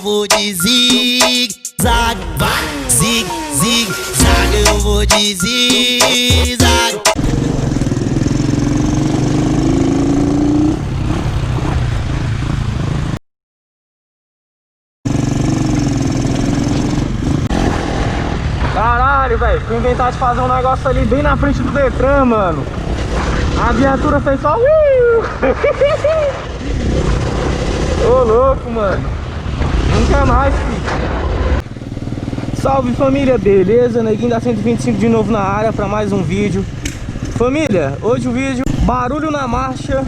vou de zig-zag, vai, zig-zag, eu vou de zig-zag. Caralho, velho, fui inventar de fazer um negócio ali bem na frente do Detran, mano. A viatura fez só... Ô, louco, mano. Nunca mais, filho. Salve, família, beleza? Neguinho da 125 de novo na área pra mais um vídeo. Família, hoje o vídeo, barulho na marcha.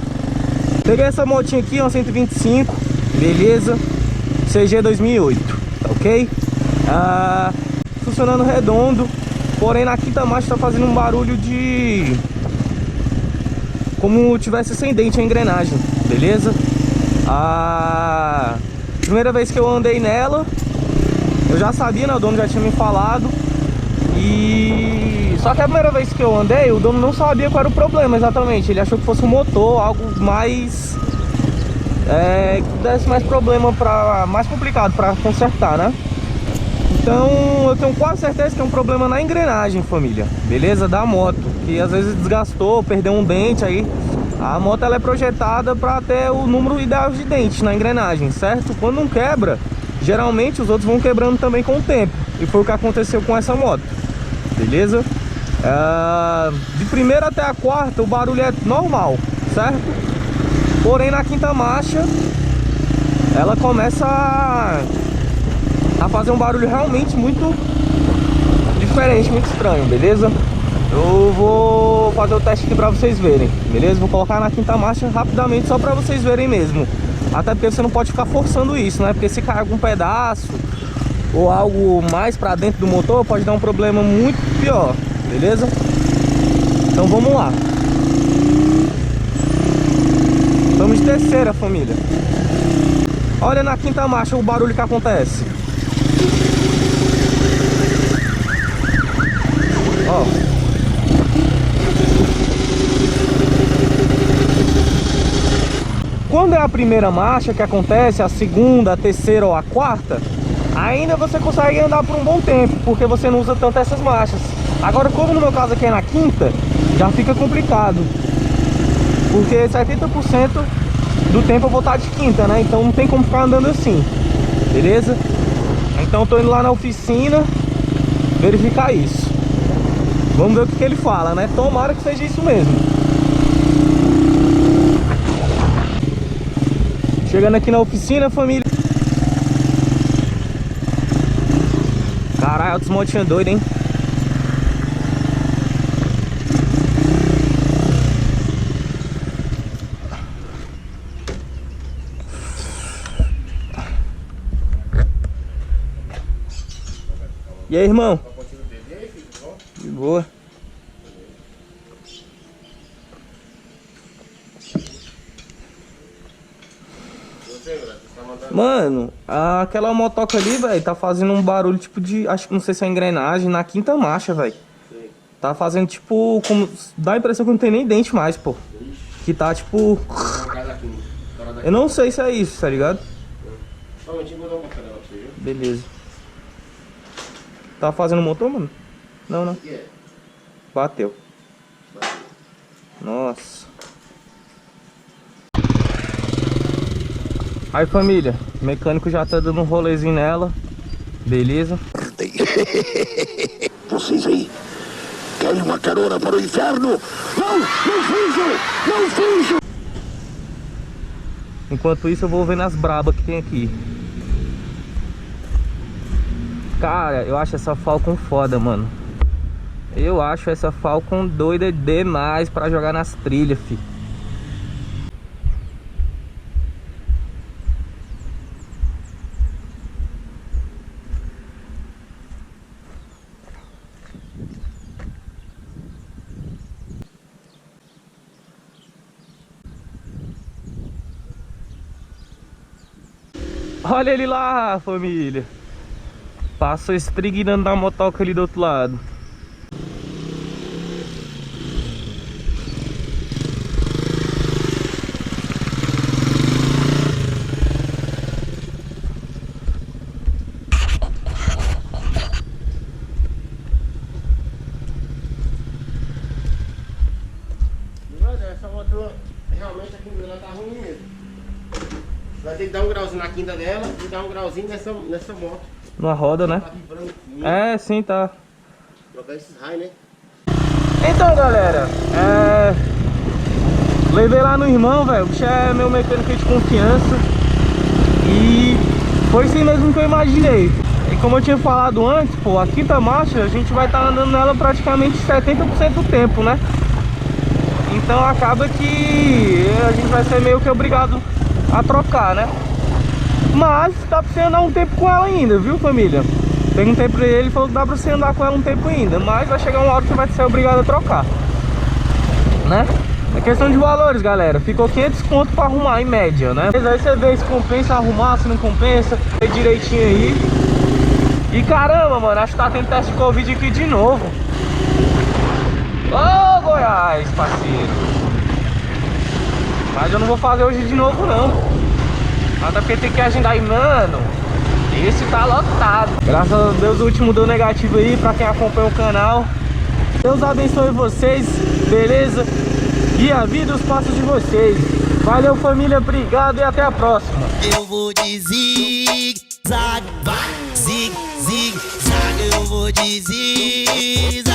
Peguei essa motinha aqui, uma 125, beleza? CG 2008, tá ok? Funcionando redondo, porém na quinta marcha tá fazendo um barulho de... como tivesse sem dente a engrenagem, beleza? A primeira vez que eu andei nela, eu já sabia, né? O dono já tinha me falado. E só que a primeira vez que eu andei, o dono não sabia qual era o problema exatamente. Ele achou que fosse um motor, algo mais... que desse mais problema, mais complicado pra consertar, né? Então eu tenho quase certeza que é um problema na engrenagem, família, beleza? Da moto, que às vezes desgastou, perdeu um dente aí. A moto ela é projetada para ter o número ideal de dentes na engrenagem, certo? Quando não quebra, geralmente os outros vão quebrando também com o tempo. E foi o que aconteceu com essa moto, beleza? De primeira até a quarta o barulho é normal, certo? Porém na quinta marcha ela começa a fazer um barulho realmente muito diferente, muito estranho, beleza? Eu vou fazer o teste aqui pra vocês verem, beleza? Vou colocar na quinta marcha rapidamente só pra vocês verem mesmo. Até porque você não pode ficar forçando isso, né? Porque se cair algum pedaço ou algo mais pra dentro do motor, pode dar um problema muito pior, beleza? Então vamos lá. Vamos de terceira, família. Olha na quinta marcha o barulho que acontece. Ó. Quando é a primeira marcha que acontece, a segunda, a terceira ou a quarta, ainda você consegue andar por um bom tempo, porque você não usa tanto essas marchas. Agora, como no meu caso aqui é na quinta, já fica complicado, porque 70% do tempo eu vou estar de quinta, né? Então não tem como ficar andando assim, beleza? Então tô indo lá na oficina verificar isso. Vamos ver o que ele fala, né? Tomara que seja isso mesmo. Chegando aqui na oficina, família. Caralho, a motinha doida, hein? E aí, irmão? De boa. Mano, aquela motoca ali, velho, tá fazendo um barulho tipo de... acho que não sei se é engrenagem, na quinta marcha, velho. Tá fazendo tipo... como, dá a impressão que não tem nem dente mais, pô. Que tá tipo... eu não sei se é isso, tá ligado? Beleza. Tá fazendo motor, mano? Não, não. Bateu. Nossa. Aí, família, o mecânico já tá dando um rolezinho nela. Beleza? Vocês aí querem uma carona para o inferno? Não! Não fujam! Não fujam! Enquanto isso eu vou vendo as brabas que tem aqui. Cara, eu acho essa Falcon foda, mano. Eu acho essa Falcon doida demais pra jogar nas trilhas, fi. Olha ele lá, família. Passou estrignando na motoca ali do outro lado. essa moto realmente a quinta dela tá ruim mesmo. Vai ter que dar um grauzinho na quinta dela e dar um grauzinho nessa moto. Na roda, né? Tá vibrando aqui. É, sim, tá. Trocar esses raios, né? Então, galera, levei lá no irmão, velho. O bicho é meu mecânico de confiança. E foi assim mesmo que eu imaginei. E como eu tinha falado antes, pô, a quinta marcha a gente vai estar andando nela praticamente 70% do tempo, né? Então acaba que a gente vai ser meio que obrigado a trocar, né? Mas dá pra você andar um tempo com ela ainda, viu, família? Perguntei pra ele, falou que dá pra você andar com ela um tempo ainda. Mas vai chegar uma hora que você vai ser obrigado a trocar, né? É questão de valores, galera. Ficou 500 conto pra arrumar, em média, né? Mas aí você vê se compensa arrumar, se não compensa. Vê direitinho aí. E caramba, mano, acho que tá tendo teste de Covid aqui de novo. Ô, Goiás, parceiro. Mas eu não vou fazer hoje de novo, não. Até porque tem que agendar aí, mano. Esse tá lotado. Graças a Deus o último deu negativo aí pra quem acompanha o canal. Deus abençoe vocês, beleza? E a vida e os passos de vocês. Valeu, família, obrigado e até a próxima. Eu vou de zig-zag, vai, zig-zig-zag. Eu vou de zig-zag.